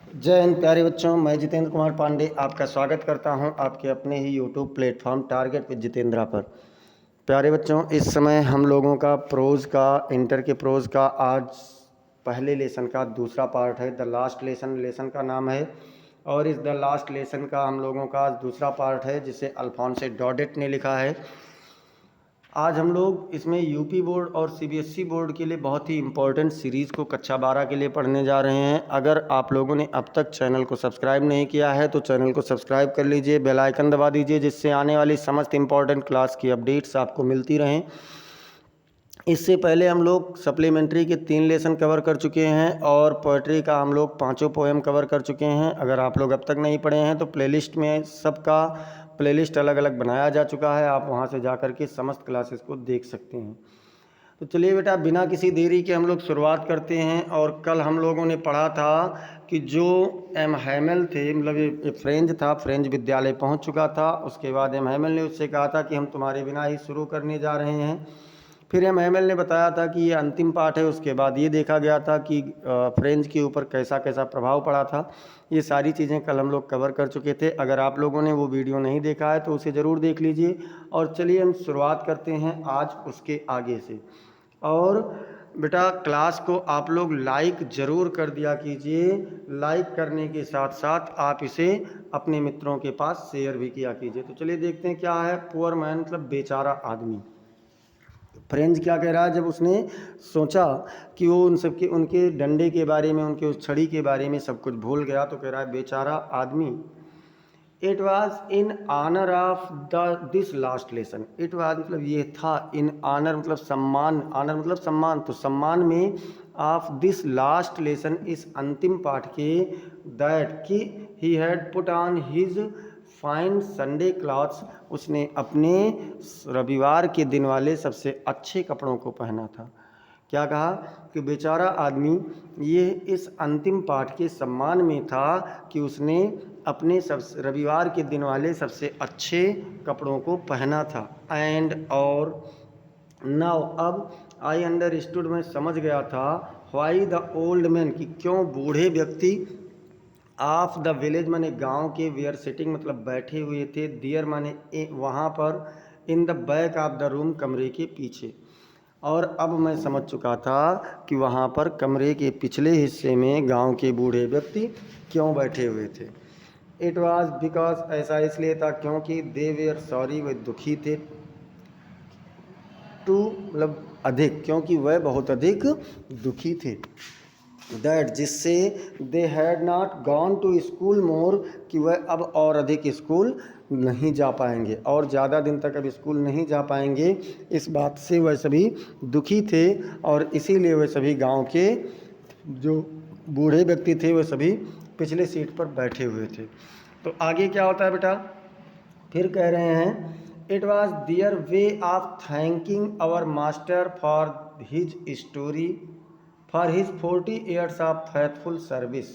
जय हिंद प्यारे बच्चों, मैं जितेंद्र कुमार पांडे आपका स्वागत करता हूं आपके अपने ही YouTube platform target with Jitendra पर। प्यारे बच्चों, इस समय हम लोगों का प्रोज़ का इंटर के प्रोज़ का आज पहले लेसन का दूसरा पार्ट है। द लास्ट लेसन का नाम है और इस द लास्ट लेसन का हम लोगों का दूसरा पार्ट है जिसे अल्फोंसे डॉडेट ने लिखा है। आज हम लोग इसमें यूपी बोर्ड और सीबीएसई बोर्ड के लिए बहुत ही इम्पोर्टेंट सीरीज़ को कक्षा 12 के लिए पढ़ने जा रहे हैं। अगर आप लोगों ने अब तक चैनल को सब्सक्राइब नहीं किया है तो चैनल को सब्सक्राइब कर लीजिए, बेल आइकन दबा दीजिए जिससे आने वाली समस्त इम्पोर्टेंट क्लास की अपडेट्स आपको मिलती रहें। इससे पहले हम लोग सप्लीमेंट्री के 3 लेसन कवर कर चुके हैं और पोएट्री का हम लोग 5 पोएम कवर कर चुके हैं। अगर आप लोग अब तक नहीं पढ़े हैं तो प्लेलिस्ट में सबका प्लेलिस्ट अलग अलग बनाया जा चुका है, आप वहां से जा कर के समस्त क्लासेस को देख सकते हैं। तो चलिए बेटा, बिना किसी देरी के हम लोग शुरुआत करते हैं। और कल हम लोगों ने पढ़ा था कि जो एम हैमल थे, मतलब ये फ्रेंच था, फ्रेंच विद्यालय पहुंच चुका था। उसके बाद एम हैमल ने उससे कहा था कि हम तुम्हारे बिना ही शुरू करने जा रहे हैं। फिर एम हैमल ने बताया था कि ये अंतिम पाठ है। उसके बाद ये देखा गया था कि फ्रेंच के ऊपर कैसा कैसा प्रभाव पड़ा था। ये सारी चीज़ें कल हम लोग कवर कर चुके थे। अगर आप लोगों ने वो वीडियो नहीं देखा है तो उसे ज़रूर देख लीजिए। और चलिए हम शुरुआत करते हैं आज उसके आगे से। और बेटा, क्लास को आप लोग लाइक ज़रूर कर दिया कीजिए। लाइक करने के साथ साथ आप इसे अपने मित्रों के पास शेयर भी किया कीजिए। तो चलिए देखते हैं क्या है। पुअर मैन मतलब बेचारा आदमी। फ्रेंच क्या कह रहा है, जब उसने सोचा कि वो उन सब के उनके डंडे के बारे में, उनके उस छड़ी के बारे में सब कुछ भूल गया, तो कह रहा है बेचारा आदमी। It was in honour of this last lesson. It was मतलब ये था, इन ऑनर मतलब सम्मान, ऑनर मतलब सम्मान, तो सम्मान में ऑफ दिस लास्ट लेसन, इस अंतिम पाठ के, दैट कि he had put on his fine Sunday clothes, उसने अपने रविवार के दिन वाले सबसे अच्छे कपड़ों को पहना था। क्या कहा कि बेचारा आदमी ये इस अंतिम पाठ के सम्मान में था कि उसने अपने सब रविवार के दिन वाले सबसे अच्छे कपड़ों को पहना था। एंड और नाउ अब आई अंडरस्टूड, मैं समझ गया था, व्हाई द ओल्ड मैन कि क्यों बूढ़े व्यक्ति, ऑफ द विलेज माने गांव के, वेयर सिटिंग मतलब बैठे हुए थे, दियर माने वहाँ पर, in the back of the room कमरे के पीछे। और अब मैं समझ चुका था कि वहाँ पर कमरे के पिछले हिस्से में गांव के बूढ़े व्यक्ति क्यों बैठे हुए थे। इट वॉज बिकॉज, ऐसा इसलिए था क्योंकि दे वेयर सॉरी, वे दुखी थे, टू मतलब अधिक, क्योंकि वह बहुत अधिक दुखी थे, दैट जिससे, they had not gone to school more कि वह अब और अधिक स्कूल नहीं जा पाएंगे, और ज़्यादा दिन तक अब स्कूल नहीं जा पाएंगे। इस बात से वह सभी दुखी थे और इसीलिए वह सभी गांव के जो बूढ़े व्यक्ति थे वह सभी पिछले सीट पर बैठे हुए थे। तो आगे क्या होता है बेटा, फिर कह रहे हैं, it was their way of thanking our master for his story, for his 40 years of faithful service.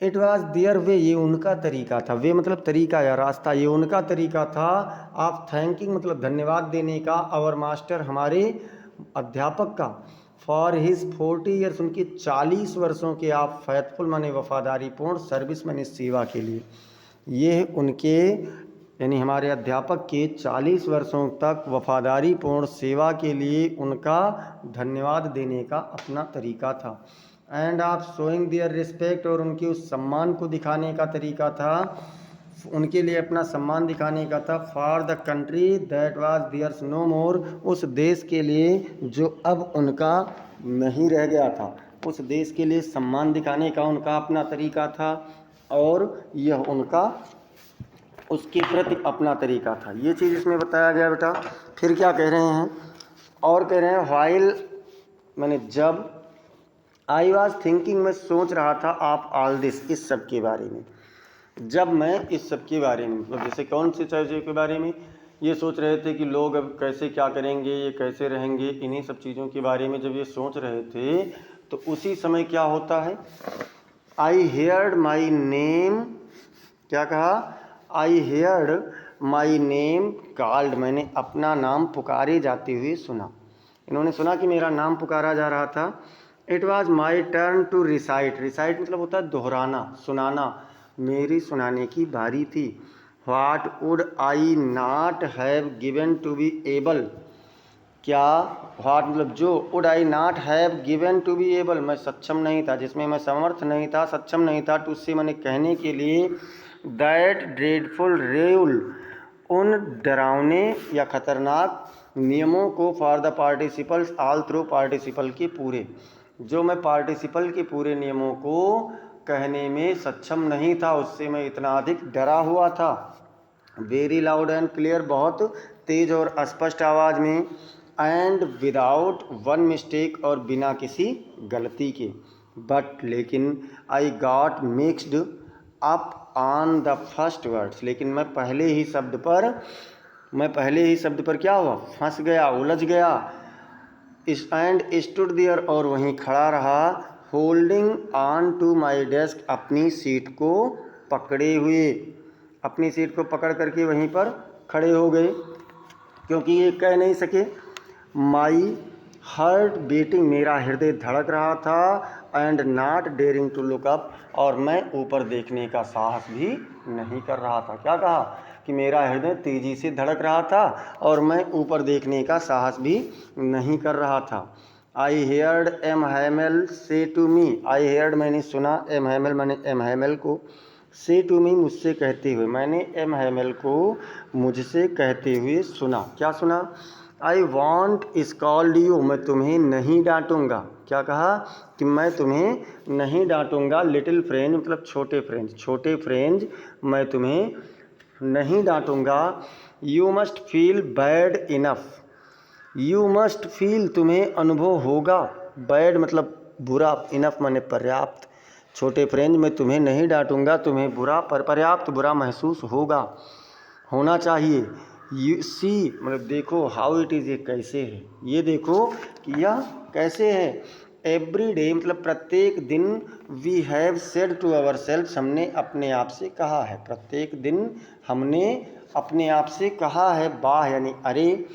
It was their way, ये उनका तरीका था, वे मतलब तरीका या रास्ता, ये उनका तरीका था, ऑफ थैंकिंग मतलब धन्यवाद देने का, आवर मास्टर हमारे अध्यापक का, फॉर हिज 40 ईयर्स उनके 40 वर्षों के, आप फैथफुल माने वफादारी पूर्ण, सर्विस माने सेवा के लिए। ये उनके यानी हमारे अध्यापक के 40 वर्षों तक वफादारी पूर्ण सेवा के लिए उनका धन्यवाद देने का अपना तरीका था। End of showing there respect, और उनके उस सम्मान को दिखाने का तरीका था, उनके लिए अपना सम्मान दिखाने का था, for the country that was theirs no more, उस देश के लिए जो अब उनका नहीं रह गया था, उस देश के लिए सम्मान दिखाने का उनका अपना तरीका था और यह उनका उसके प्रति अपना तरीका था। ये चीज़ इसमें बताया गया बेटा। फिर क्या कह रहे हैं, और कह रहे हैं, व्हाइल मैंने जब, आई वॉज थिंकिंग मैं सोच रहा था, आप ऑल दिस इस सब के बारे में, जब मैं इस सब के बारे में मतलब जैसे कौन से चीज़ों के बारे में, ये सोच रहे थे कि लोग अब कैसे क्या करेंगे, ये कैसे रहेंगे, इन्हीं सब चीज़ों के बारे में जब ये सोच रहे थे तो उसी समय क्या होता है, आई हेयर्ड माई नेम, क्या कहा, आई हेयर्ड माई नेम कॉल्ड, मैंने अपना नाम पुकारे जाते हुए सुना। इन्होंने सुना कि मेरा नाम पुकारा जा रहा था। It was my turn to recite, recite मतलब होता है दोहराना, सुनाना, मेरी सुनाने की बारी थी। What would I not have given to be able, क्या, व्हाट मतलब जो, would I not have given to be able मैं सक्षम नहीं था, जिसमें मैं समर्थ नहीं था, सक्षम नहीं था, टू से मैंने कहने के लिए, दैट ड्रेडफुल रूल उन डरावने या खतरनाक नियमों को, for the participles all through participle के पूरे, जो मैं पार्टिसिपल के पूरे नियमों को कहने में सक्षम नहीं था, उससे मैं इतना अधिक डरा हुआ था। वेरी लाउड एंड क्लियर, बहुत तेज और स्पष्ट आवाज़ में, एंड विदाउट वन मिस्टेक और बिना किसी गलती के, बट लेकिन, I got mixed up on the first words, लेकिन मैं पहले ही शब्द पर क्या हुआ, फंस गया, उलझ गया। एंड स्टूड देयर, और वहीं खड़ा रहा, holding on to my desk, अपनी सीट को पकड़े हुए, अपनी सीट को पकड़ करके वहीं पर खड़े हो गए, क्योंकि ये कह नहीं सके। माई हार्ट बीटिंग, मेरा हृदय धड़क रहा था, and not daring to look up, और मैं ऊपर देखने का साहस भी नहीं कर रहा था। क्या कहा कि मेरा हृदय तेजी से धड़क रहा था और मैं ऊपर देखने का साहस भी नहीं कर रहा था। आई हेयर्ड एम हैमेल से टू मी, आई हेयर्ड मैंने सुना, एम हैमेल मैंने एम हैमेल को, से टू मी मुझसे कहते हुए, मैंने एम हैमेल को मुझसे कहते हुए सुना। क्या सुना, आई वॉन्ट स्कॉल्ड यू, मैं तुम्हें नहीं डांटूंगा। क्या कहा कि मैं तुम्हें नहीं डांटूंगा, लिटिल फ्रेंड मतलब छोटे फ्रेंड्स मैं तुम्हें नहीं डांटूंगा। You must feel bad enough, you must feel तुम्हें अनुभव होगा, बैड मतलब बुरा, इनफ माने पर्याप्त, छोटे फ्रेंड मैं तुम्हें नहीं डांटूंगा, तुम्हें बुरा पर्याप्त बुरा महसूस होना चाहिए। यू सी मतलब देखो, हाउ इट इज़, ये कैसे है, ये देखो कि यह कैसे है। एवरी डे मतलब प्रत्येक दिन, we have said to ourselves, हमने अपने आप से कहा है, प्रत्येक दिन हमने अपने आप से कहा है, वाह यानी अरे,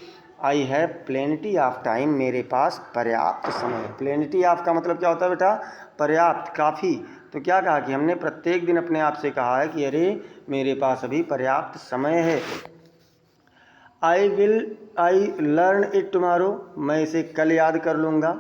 आई हैव प्लेनिटी ऑफ टाइम, मेरे पास पर्याप्त समय है। प्लेनिटी ऑफ का मतलब क्या होता है बेटा, पर्याप्त, काफ़ी। तो क्या कहा कि हमने प्रत्येक दिन अपने आप से कहा है कि अरे मेरे पास अभी पर्याप्त समय है। आई लर्न इट टुमारो, मैं इसे कल याद कर लूँगा।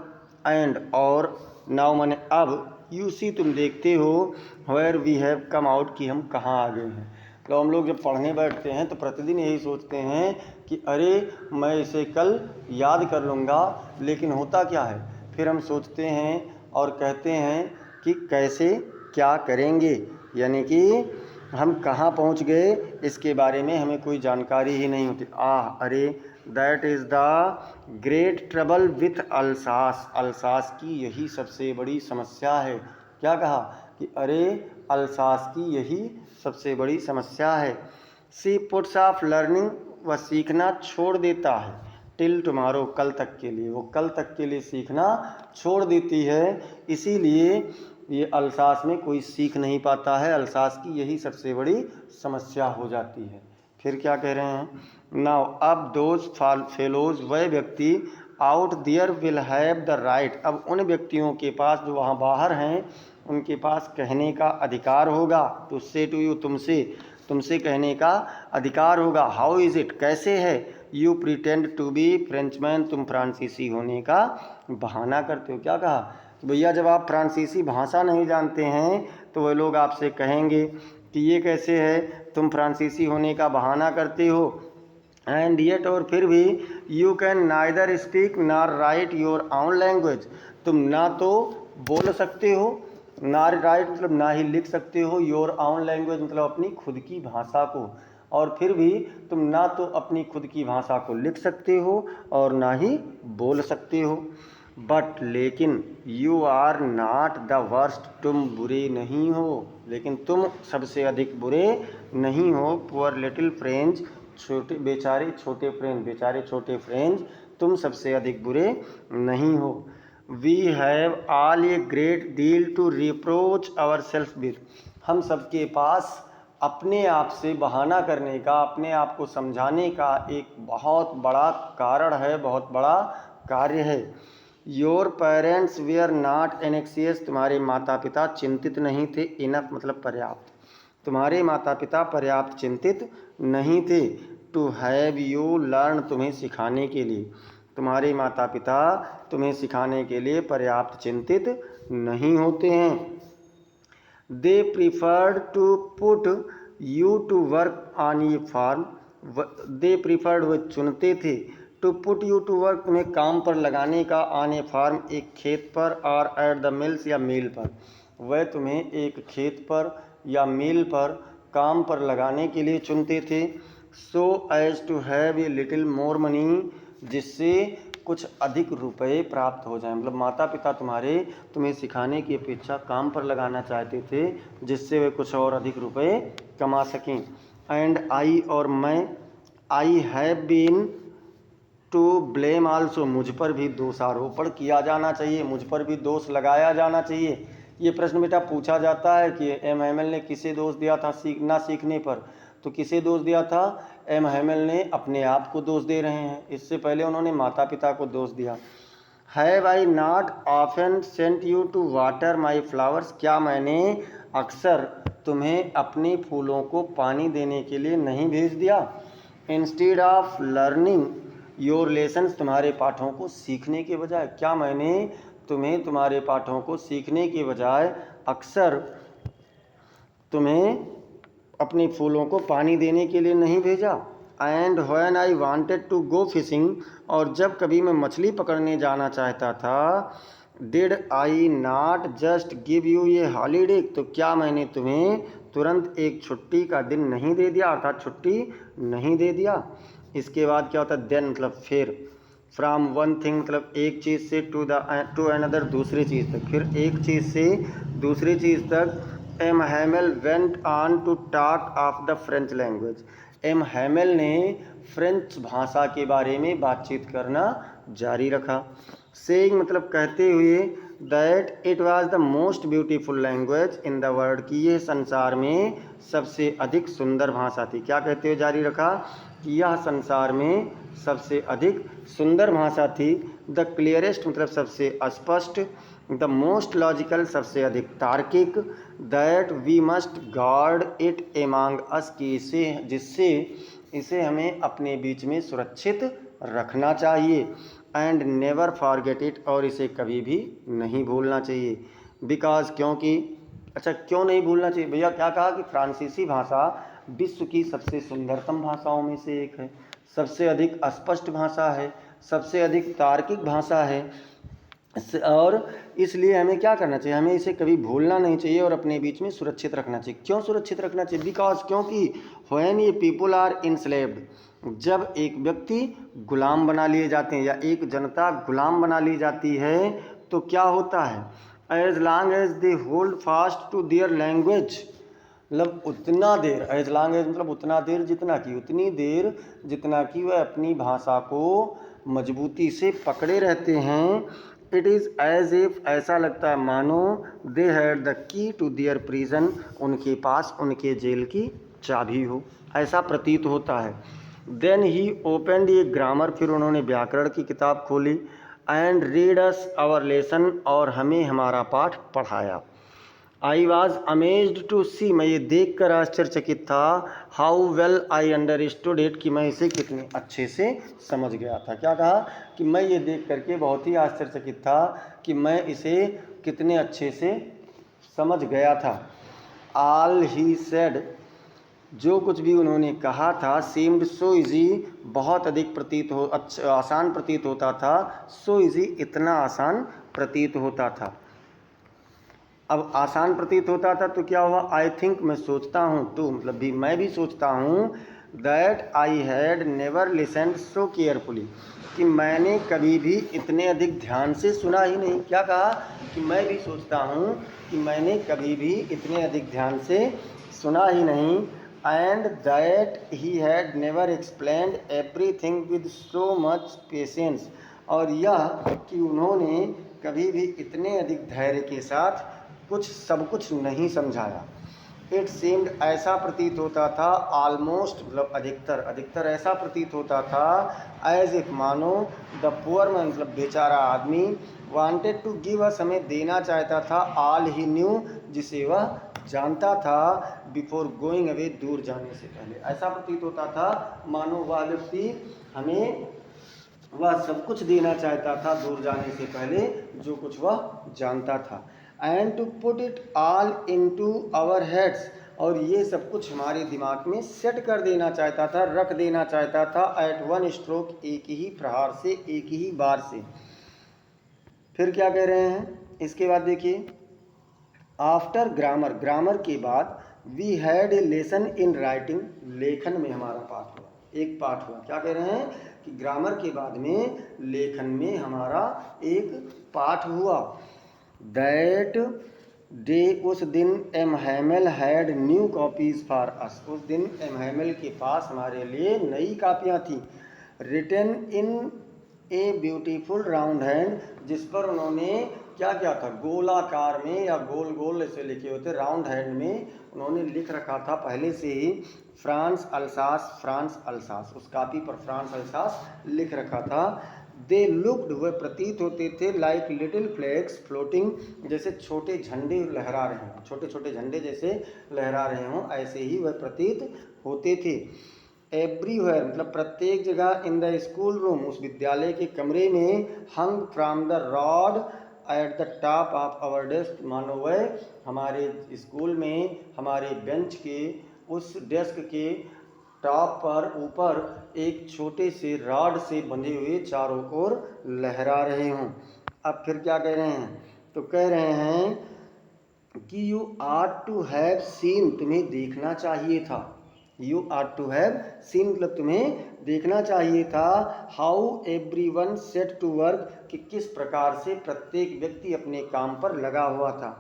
एंड और, नाउ मैंने अब, यू सी तुम देखते हो, where we have come out कि हम कहाँ आ गए हैं। तो हम लोग जब पढ़ने बैठते हैं तो प्रतिदिन यही सोचते हैं कि अरे मैं इसे कल याद कर लूँगा, लेकिन होता क्या है, फिर हम सोचते हैं और कहते हैं कि कैसे क्या करेंगे, यानी कि हम कहाँ पहुँच गए इसके बारे में हमें कोई जानकारी ही नहीं होती। अरे, that is the great trouble with Alsace, Alsace की यही सबसे बड़ी समस्या है। क्या कहा कि अरे अल्सास की यही सबसे बड़ी समस्या है। सी पुट्स ऑफ लर्निंग, वह सीखना छोड़ देता है, टिल टुमारो कल तक के लिए, वो कल तक के लिए सीखना छोड़ देती है, इसीलिए ये अल्सास में कोई सीख नहीं पाता है, अल्सास की यही सबसे बड़ी समस्या हो जाती है। फिर क्या कह रहे हैं, नाउ अब दोज फेलोज, वह व्यक्ति, out there will have the right, अब उन व्यक्तियों के पास जो वहाँ बाहर हैं उनके पास कहने का अधिकार होगा, टू से टू यू, तुमसे कहने का अधिकार होगा। हाउ इज़ इट, कैसे है, you pretend to be Frenchman, तुम फ्रांसीसी होने का बहाना करते हो। क्या कहा तो भैया जब आप फ्रांसीसी भाषा नहीं जानते हैं तो वह लोग आपसे कहेंगे कि ये कैसे है, तुम फ्रांसीसी होने का बहाना करते हो। एंड येट, और फिर भी, you can neither speak nor right your own language, तुम ना तो बोल सकते हो, ना राइट मतलब ना ही लिख सकते हो, योर ओन लैंग्वेज मतलब अपनी खुद की भाषा को, और फिर भी तुम ना तो अपनी खुद की भाषा को लिख सकते हो और ना ही बोल सकते हो। बट लेकिन, you are not the worst, तुम बुरे नहीं हो, लेकिन तुम सबसे अधिक बुरे नहीं हो। पुअर लिटिल फ्रेंच, बेचारे छोटे फ्रेंच, तुम सबसे अधिक बुरे नहीं हो। We have all a great deal to reproach ourselves with, हम सबके पास अपने आप से बहाना करने का, अपने आप को समझाने का एक बहुत बड़ा कारण है, बहुत बड़ा कार्य है। Your parents were not anxious, तुम्हारे माता पिता चिंतित नहीं थे। इनफ मतलब पर्याप्त, तुम्हारे माता पिता पर्याप्त चिंतित नहीं थे। टू हैव यू लर्न, तुम्हें सिखाने के लिए, तुम्हारे माता पिता तुम्हें सिखाने के लिए पर्याप्त चिंतित नहीं होते हैं। They preferred to put you to work on ये फार्म, दे प्रीफर्ड वो चुनते थे, to put you to work तुम्हें काम पर लगाने का, ऑन ए फार्म एक खेत पर, और एट द मिल्स या मिल पर, वह तुम्हें एक खेत पर या मिल पर काम पर लगाने के लिए चुनते थे। So as to have a little more money, जिससे कुछ अधिक रुपए प्राप्त हो जाए। मतलब माता पिता तुम्हारे तुम्हें सिखाने की अपेक्षा काम पर लगाना चाहते थे, जिससे वे कुछ और अधिक रुपए कमा सकें। एंड आई, और मैं, I have been to blame also, मुझ पर भी दोषारोपण किया जाना चाहिए, मुझ पर भी दोष लगाया जाना चाहिए। ये प्रश्न बेटा पूछा जाता है कि एम हैमेल ने किसे दोष दिया था ना सीखने पर, तो किसे दोष दिया था? एम हैमेल ने अपने आप को दोष दे रहे हैं, इससे पहले उन्होंने माता पिता को दोष दिया। Have I not often sent you to water my flowers, क्या मैंने अक्सर तुम्हें अपने फूलों को पानी देने के लिए नहीं भेज दिया। Instead of learning your lessons, तुम्हारे पाठों को सीखने के बजाय, क्या मैंने तुम्हें तुम्हारे पाठों को सीखने के बजाय अक्सर तुम्हें अपने फूलों को पानी देने के लिए नहीं भेजा। And when I wanted to go fishing, और जब कभी मैं मछली पकड़ने जाना चाहता था, did I not just give you a holiday, तो क्या मैंने तुम्हें तुरंत एक छुट्टी का दिन नहीं दे दिया, अर्थात छुट्टी नहीं दे दिया। इसके बाद क्या होता है? देन मतलब फिर, फ्रॉम वन थिंग मतलब एक चीज़ से, टू अनदर दूसरी चीज़ तक, फिर एक चीज़ से दूसरी चीज़ तक। M Hamel went on to talk of the French language, M Hamel ने फ्रेंच भाषा के बारे में बातचीत करना जारी रखा। सेइंग मतलब कहते हुए, that it was the most beautiful language in the world, कि ये संसार में सबसे अधिक सुंदर भाषा थी। क्या कहते हुए जारी रखा? कि यह संसार में सबसे अधिक सुंदर भाषा थी। द क्लियरेस्ट मतलब सबसे स्पष्ट, द मोस्ट लॉजिकल सबसे अधिक तार्किक, that we must guard it among us, की जिससे इसे हमें अपने बीच में सुरक्षित रखना चाहिए। एंड नेवर फॉरगेट इट, और इसे कभी भी नहीं भूलना चाहिए। बिकॉज क्योंकि, अच्छा क्यों नहीं भूलना चाहिए भैया? क्या कहा कि फ्रांसीसी भाषा विश्व की सबसे सुंदरतम भाषाओं में से एक है, सबसे अधिक स्पष्ट भाषा है, सबसे अधिक तार्किक भाषा है, और इसलिए हमें क्या करना चाहिए? हमें इसे कभी भूलना नहीं चाहिए और अपने बीच में सुरक्षित रखना चाहिए। क्यों सुरक्षित रखना चाहिए? बिकॉज क्योंकि व्हेन ये पीपुल आर इंस्लेव्ड, जब एक व्यक्ति गुलाम बना लिए जाते हैं या एक जनता गुलाम बना ली जाती है, तो क्या होता है? As long as they hold fast to their language, मतलब उतना देर, एज लॉन्ग एज मतलब उतना देर जितना कि, उतनी देर जितना कि वह अपनी भाषा को मजबूती से पकड़े रहते हैं। इट इज़ एज इफ, ऐसा लगता है मानो, they had the key to their prison, उनके पास उनके जेल की चाबी हो, ऐसा प्रतीत होता है। Then he opened the grammar, फिर उन्होंने व्याकरण की किताब खोली। And read us our lesson, और हमें हमारा पाठ पढ़ाया। I was amazed to see, मैं ये देख कर आश्चर्यचकित था, how well I understood it, कि मैं इसे कितने अच्छे से समझ गया था। क्या कहा? कि मैं ये देख करके बहुत ही आश्चर्यचकित था कि मैं इसे कितने अच्छे से समझ गया था। ऑल ही सेड, जो कुछ भी उन्होंने कहा था, सीम्ड सो इजी, बहुत अधिक प्रतीत हो, आसान प्रतीत होता था। सो इजी, इतना आसान प्रतीत होता था। अब आसान प्रतीत होता था तो क्या हुआ? आई थिंक, मैं सोचता हूँ, टू मतलब भी, मैं भी सोचता हूँ, that I had never listened so carefully, कि मैंने कभी भी इतने अधिक ध्यान से सुना ही नहीं। क्या कहा? कि मैं भी सोचता हूँ कि मैंने कभी भी इतने अधिक ध्यान से सुना ही नहीं। And that he had never explained everything with so much patience, और यह कि उन्होंने कभी भी इतने अधिक धैर्य के साथ सब कुछ नहीं समझाया। इट सीम्ड ऐसा प्रतीत होता था, ऑलमोस्ट मतलब अधिकतर, अधिकतर ऐसा प्रतीत होता था, एज इफ मानो द पुअर मैन मतलब बेचारा आदमी वांटेड टू गिव अस हमें देना चाहता था, ऑल ही न्यू जिसे वह जानता था, बिफोर गोइंग अवे दूर जाने से पहले। ऐसा प्रतीत होता था मानो वह व्यक्ति हमें वह सब कुछ देना चाहता था दूर जाने से पहले, जो कुछ वह जानता था। And to put it all into our heads, और ये सब कुछ हमारे दिमाग में सेट कर देना चाहता था, रख देना चाहता था, एट वन स्ट्रोक, एक ही प्रहार से, एक ही बार से। फिर क्या कह रहे हैं इसके बाद देखिए, आफ्टर ग्रामर, ग्रामर के बाद we had a lesson in writing, लेखन में हमारा पाठ हुआ, एक पाठ हुआ। क्या कह रहे हैं कि ग्रामर के बाद में लेखन में हमारा एक पाठ हुआ। दैट डे, उस दिन M Hamel had new copies for us, उस दिन एम हैमल के पास हमारे लिए नई कापियाँ थी। Written in a beautiful round hand, जिस पर उन्होंने क्या क्या था, गोलाकार में या गोल गोल ऐसे लिखे होते, राउंड हैंड में उन्होंने लिख रखा था पहले से ही, फ्रांस अल्सास, फ्रांस अल्सास, उस कापी पर फ्रांस अल्सास लिख रखा था। दे लुक्ड, वह प्रतीत होते थे, लाइक लिटिल फ्लैग्स फ्लोटिंग, जैसे छोटे झंडे लहरा रहे हों, छोटे छोटे झंडे जैसे लहरा रहे हों, ऐसे ही वह प्रतीत होते थे। एवरीवेयर मतलब प्रत्येक जगह, इन द स्कूल रूम, उस विद्यालय के कमरे में, hung from the rod at the top of our desk, मानो वह हमारे स्कूल में हमारे बेंच के उस डेस्क के टॉप पर ऊपर एक छोटे से रॉड से बंधे हुए चारों ओर लहरा रहे हों। अब फिर क्या कह रहे हैं, तो कह रहे हैं कि you are to have seen, तुम्हें देखना चाहिए था, you are to have seen मतलब तुम्हें देखना चाहिए था, how everyone set to work, कि किस प्रकार से प्रत्येक व्यक्ति अपने काम पर लगा हुआ था।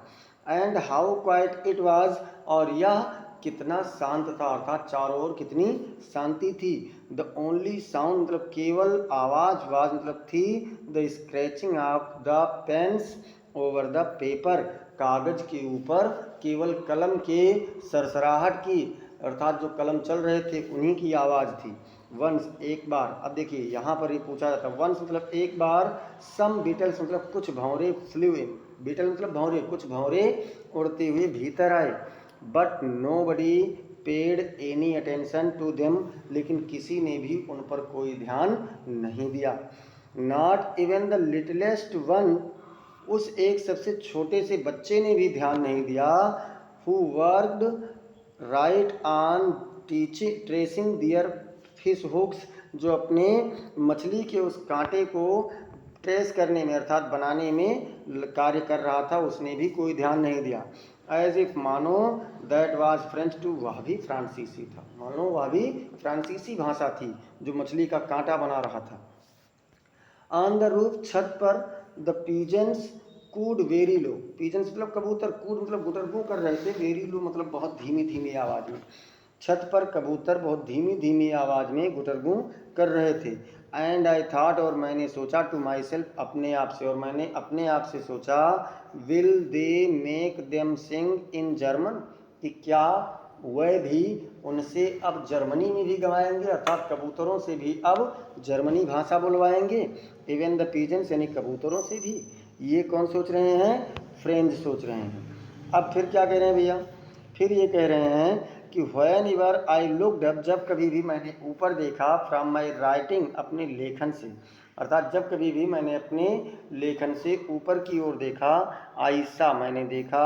And how quite it was, और यह कितना शांत था, अर्थात चारों ओर कितनी शांति थी। द ओनली साउंड मतलब केवल आवाज, वाज मतलब थी, the scratching of the pens over the paper, कागज के ऊपर केवल कलम के सरसराहट की, अर्थात जो कलम चल रहे थे उन्हीं की आवाज़ थी। वंस एक बार, अब देखिए यहाँ पर ये पूछा जाता है, वंस मतलब एक बार, सम बीटल्स मतलब कुछ भंवरे, फ्लू इन, बीटल मतलब भंवरे, कुछ भंवरे उड़ते हुए भीतर आए, but nobody paid any attention to them, लेकिन किसी ने भी उन पर कोई ध्यान नहीं दिया। Not even the littlest one, उस एक सबसे छोटे से बच्चे ने भी ध्यान नहीं दिया, who worked right on teaching tracing their fish hooks, जो अपने मछली के उस कांटे को ट्रेस करने में अर्थात बनाने में कार्य कर रहा था, उसने भी कोई ध्यान नहीं दिया। एज इफ मानो दैट वाज फ्रेंच टू, वह भी फ्रांसीसी था, मानो वह भी फ्रांसीसी भाषा थी जो मछली का कांटा बना रहा था। ऑन द रूफ, छत पर, the pigeons could very low, pigeons मतलब कबूतर, कूड मतलब गुटरगू कर रहे थे, वेरी लो मतलब बहुत धीमी धीमी आवाज़ में, छत पर कबूतर बहुत धीमी धीमी आवाज़ में गुटरगू कर रहे थे। एंड आई थॉट, और मैंने सोचा, टू माई सेल्फ अपने आप से, और मैंने अपने आप से सोचा, will they make them sing in German, कि क्या वह भी उनसे अब जर्मनी में भी गवाएंगे, अर्थात कबूतरों से भी अब जर्मनी भाषा बुलवाएंगे। इवन द पीजेंस यानी कबूतरों से भी, ये कौन सोच रहे हैं, फ्रेंच सोच रहे हैं। अब फिर क्या कह रहे हैं भैया, फिर ये कह रहे हैं कि when ever I looked up, जब कभी भी मैंने ऊपर देखा, फ्रॉम माई राइटिंग अपने लेखन से, अर्थात जब कभी भी मैंने अपने लेखन से ऊपर की ओर देखा, आयशा मैंने देखा,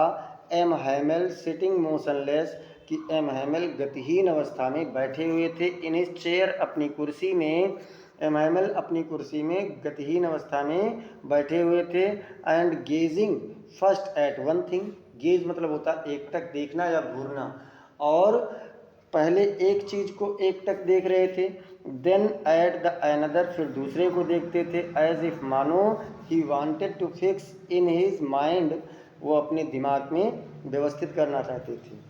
एम हैमल सिटिंग मोशनलेस, कि एम हैमल गतिहीन अवस्था में बैठे हुए थे, इन इस चेयर अपनी कुर्सी में, एम हैमल अपनी कुर्सी में गतिहीन अवस्था में बैठे हुए थे। And gazing first at one thing, gaze मतलब होता है एक टक देखना या घूरना, और पहले एक चीज़ को एक टक देख रहे थे, देन एट द अनदर फिर दूसरे को देखते थे, एज इफ मानो he wanted to fix in his mind, वो अपने दिमाग में व्यवस्थित करना चाहते थे।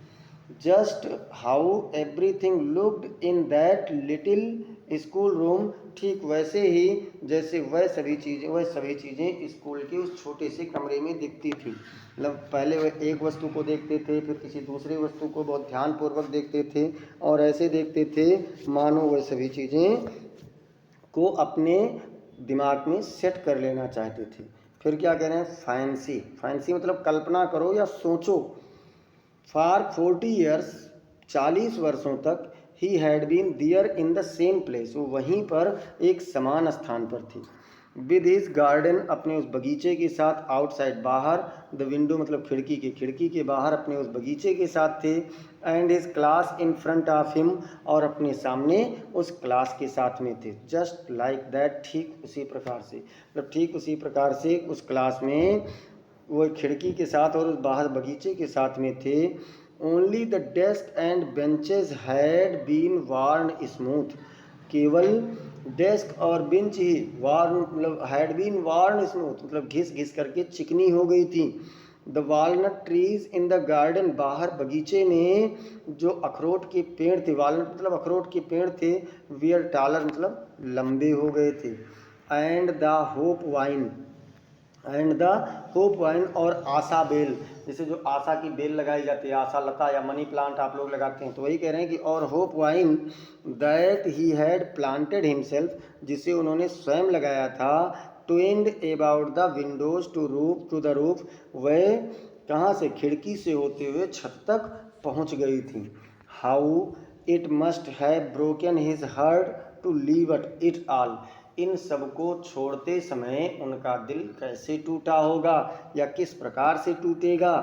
Just how everything looked in that little school room ठीक वैसे ही जैसे वह सभी चीज़ें स्कूल के उस छोटे से कमरे में दिखती थी। मतलब पहले वह एक वस्तु को देखते थे, फिर किसी दूसरी वस्तु को बहुत ध्यानपूर्वक देखते थे और ऐसे देखते थे मानो वह सभी चीज़ें को अपने दिमाग में सेट कर लेना चाहते थे। फिर क्या कह रहे हैं, फैंसी मतलब कल्पना करो या सोचो। फॉर 40 ईयर्स 40 वर्षों तक he had been there in the same place, वो वहीं पर एक समान स्थान पर थी। विद हिज गार्डन, अपने उस बगीचे के साथ, आउटसाइड बाहर, द विंडो मतलब खिड़की के बाहर अपने उस बगीचे के साथ थे, and his class in front of him, और अपने सामने उस क्लास के साथ में थे। जस्ट लाइक दैट, ठीक उसी प्रकार से, मतलब ठीक उसी प्रकार से उस क्लास में वो खिड़की के साथ और उस बाहर बगीचे के साथ में थे। Only the desks and benches had been worn smooth, केवल डेस्क और बेंच ही वार्न मतलब हैड बीन वार्न स्मूथ मतलब घिस घिस करके चिकनी हो गई थी। The walnut trees in the garden, बाहर बगीचे में जो अखरोट के पेड़ थे, वालनट मतलब अखरोट के पेड़ थे, वियर टालर मतलब लंबे हो गए थे। एंड द होप वाइन और आशा बेल, जैसे जो आशा की बेल लगाई जाती है, आशा लता या मनी प्लांट आप लोग लगाते हैं, तो वही कह रहे हैं कि और hope vine that he had planted himself, जिसे उन्होंने स्वयं लगाया था, twined about the windows to the roof, वह कहाँ से, खिड़की से होते हुए छत तक पहुँच गई थी। How it must have broken his heart to leave it all, इन सबको छोड़ते समय उनका दिल कैसे टूटा होगा या किस प्रकार से टूटेगा।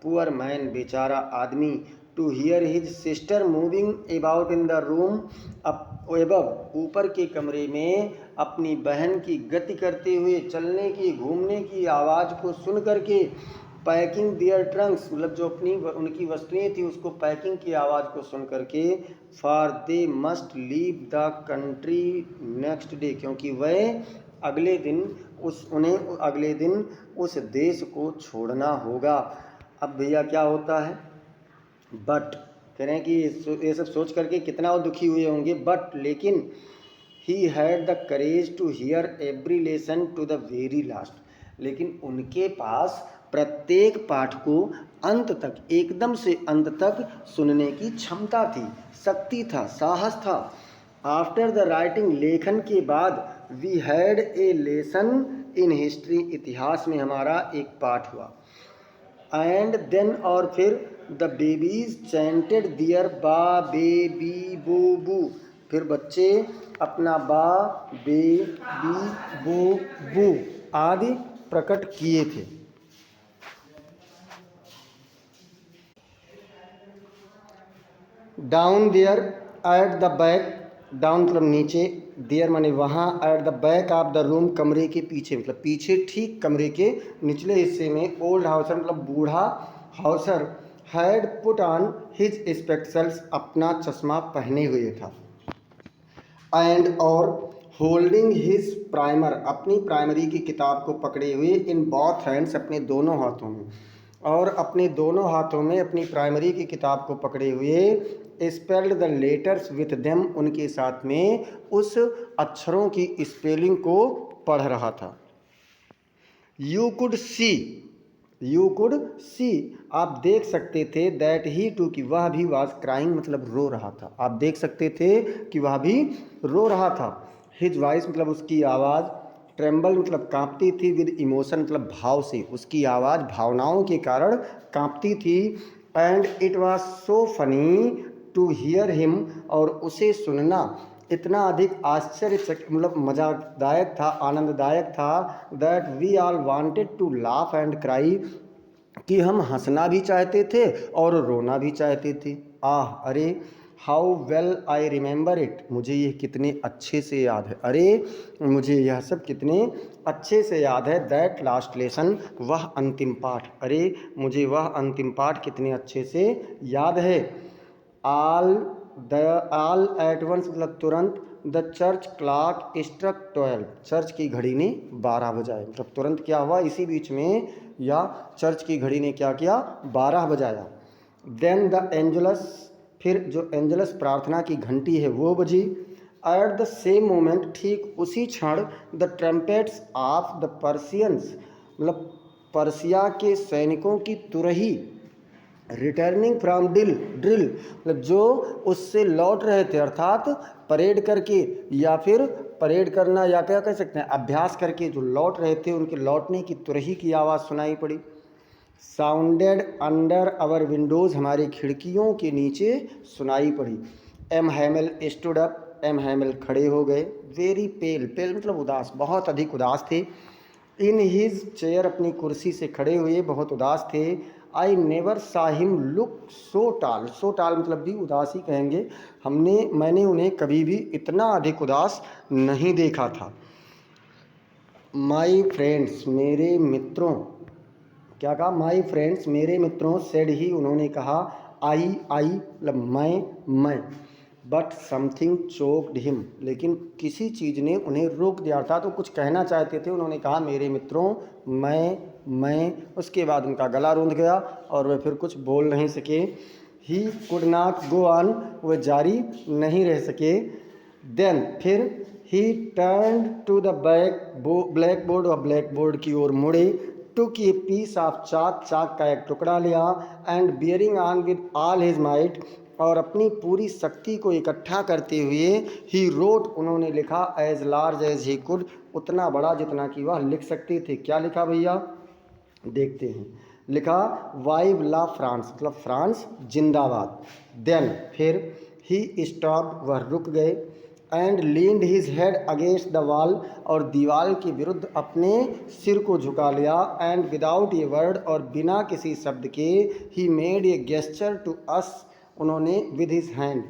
पुअर मैन, बेचारा आदमी, to hear his sister moving about in the room above, ऊपर के कमरे में अपनी बहन की गति करते हुए, चलने की, घूमने की आवाज़ को सुन करके, पैकिंग दियर ट्रंक्स मतलब जो अपनी उनकी वस्तुएं थी उसको पैकिंग की आवाज़ को सुन करके, for they must leave the country next day, क्योंकि वह अगले दिन उस देश को छोड़ना होगा। अब भैया क्या होता है, बट कह रहे हैं कि ये सब सोच करके कितना वो दुखी हुए होंगे, बट लेकिन he had the courage to hear every lesson to the very last, लेकिन उनके पास प्रत्येक पाठ को अंत तक, एकदम से अंत तक सुनने की क्षमता थी, शक्ति था, साहस था। आफ्टर द राइटिंग, लेखन के बाद, we had a lesson in history, इतिहास में हमारा एक पाठ हुआ। एंड देन, और फिर, द बेबीज चैंटेड दियर बा बे बी बो बू, फिर बच्चे अपना बा बे बी बो बू आदि प्रकट किए थे। Down there at the back, down मतलब नीचे, देयर माने वहाँ, at the back of the room कमरे के पीछे मतलब पीछे ठीक कमरे के निचले हिस्से में, ओल्ड हाउसर मतलब बूढ़ा Hauser, had put on his spectacles, अपना चश्मा पहने हुए था, एंड और होल्डिंग हिज प्राइमर, अपनी प्राइमरी की किताब को पकड़े हुए, इन बोथ हैंड्स अपने दोनों हाथों में, और अपने दोनों हाथों में अपनी प्राइमरी की किताब को पकड़े हुए, spelled the letters with them, उनके साथ में उस अक्षरों की स्पेलिंग को पढ़ रहा था। यू कुड सी, आप देख सकते थे, दैट ही टू, कि वह भी, वाज क्राइंग मतलब रो रहा था, आप देख सकते थे कि वह भी रो रहा था। हिज वॉइस मतलब उसकी आवाज़, ट्रेम्बल मतलब कांपती थी, विद इमोशन मतलब भाव से, उसकी आवाज़ भावनाओं के कारण कांपती थी। And it was so funny to hear him, और उसे सुनना इतना अधिक मतलब मज़ादायक था, आनंददायक था, that we all wanted to laugh and cry, कि हम हंसना भी चाहते थे और रोना भी चाहते थे। अरे, how well I remember it, मुझे ये कितने अच्छे से याद है, अरे मुझे यह सब कितने अच्छे से याद है। दैट लास्ट लेसन, वह अंतिम पाठ, अरे मुझे वह अंतिम पाठ कितने अच्छे से याद है। ऑल एट वंस मतलब तुरंत, the church clock struck 12, church की घड़ी ने 12 बजाए, मतलब तुरंत क्या हुआ इसी बीच में, या चर्च की घड़ी ने क्या किया, 12 बजाया। देन द एंजलस, फिर जो एंजलस प्रार्थना की घंटी है वो बजी। एट द सेम मोमेंट, ठीक उसी क्षण, द ट्रम्पेट्स ऑफ द पर्सियंस, मतलब पर्सिया के सैनिकों की तुरही, रिटर्निंग फ्रॉम ड्रिल, मतलब जो उससे लौट रहे थे, अर्थात परेड करके, या फिर परेड करना, या क्या कह सकते हैं अभ्यास करके जो लौट रहे थे, उनके लौटने की तुरही की आवाज़ सुनाई पड़ी। साउंडेड अंडर आवर विंडोज़, हमारी खिड़कियों के नीचे सुनाई पड़ी। एम हैमिल स्टूड अप, एम हैमिल खड़े हो गए। वेरी पेल, पेल मतलब उदास, बहुत अधिक उदास थे। इन हिज चेयर, अपनी कुर्सी से खड़े हुए बहुत उदास थे। आई नेवर सा हिम लुक सो टाल, सो टाल मतलब भी उदास ही कहेंगे। मैंने उन्हें कभी भी इतना अधिक उदास नहीं देखा था। माई फ्रेंड्स, मेरे मित्रों, क्या कहा, माई फ्रेंड्स मेरे मित्रों, सेड ही उन्होंने कहा, आई मतलब मैं, बट समथिंग चोक्ड हिम, लेकिन किसी चीज़ ने उन्हें रोक दिया था, तो कुछ कहना चाहते थे, उन्होंने कहा मेरे मित्रों, मैं, उसके बाद उनका गला रूंध गया और वे फिर कुछ बोल नहीं सके। He could not go on, वे जारी नहीं रह सके। देन फिर, he turn to the blackboard, और ब्लैक बोर्ड की ओर मुड़े। टुक ए पीस ऑफ चाक, चाक का एक टुकड़ा लिया। And bearing on with all his might, और अपनी पूरी शक्ति को इकट्ठा करते हुए, ही रोट, उन्होंने लिखा, as large as he could, उतना बड़ा जितना कि वह लिख सकते थे। क्या लिखा भैया, देखते हैं। लिखा, वाइव ला फ्रांस, मतलब फ्रांस जिंदाबाद। देन फिर, ही स्टॉप, वह रुक गए। And leaned his head against the wall, और दीवार के विरुद्ध अपने सिर को झुका लिया। एंड विदाउट ए वर्ड, और बिना किसी शब्द के, he made a gesture to us, उन्होंने विद हिज हैंड,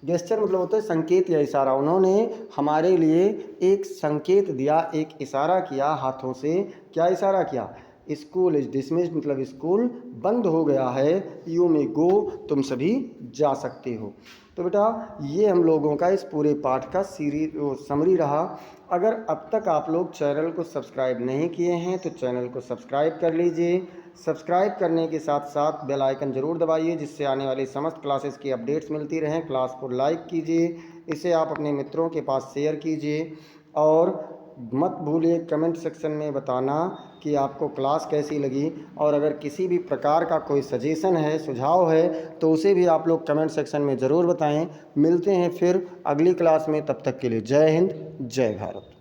गेस्चर मतलब होता है संकेत या इशारा, उन्होंने हमारे लिए एक संकेत दिया, एक इशारा किया हाथों से। क्या इशारा किया, स्कूल इज डिसमिस्ड, मतलब स्कूल बंद हो गया है। यू मे गो, तुम सभी जा सकते हो। तो बेटा ये हम लोगों का इस पूरे पाठ का समरी रहा। अगर अब तक आप लोग चैनल को सब्सक्राइब नहीं किए हैं तो चैनल को सब्सक्राइब कर लीजिए। सब्सक्राइब करने के साथ साथ बेल आइकन ज़रूर दबाइए, जिससे आने वाली समस्त क्लासेस की अपडेट्स मिलती रहें। क्लास को लाइक कीजिए, इसे आप अपने मित्रों के पास शेयर कीजिए, और मत भूलिए कमेंट सेक्शन में बताना कि आपको क्लास कैसी लगी। और अगर किसी भी प्रकार का कोई सजेशन है, सुझाव है, तो उसे भी आप लोग कमेंट सेक्शन में ज़रूर बताएं। मिलते हैं फिर अगली क्लास में, तब तक के लिए जय हिंद, जय भारत।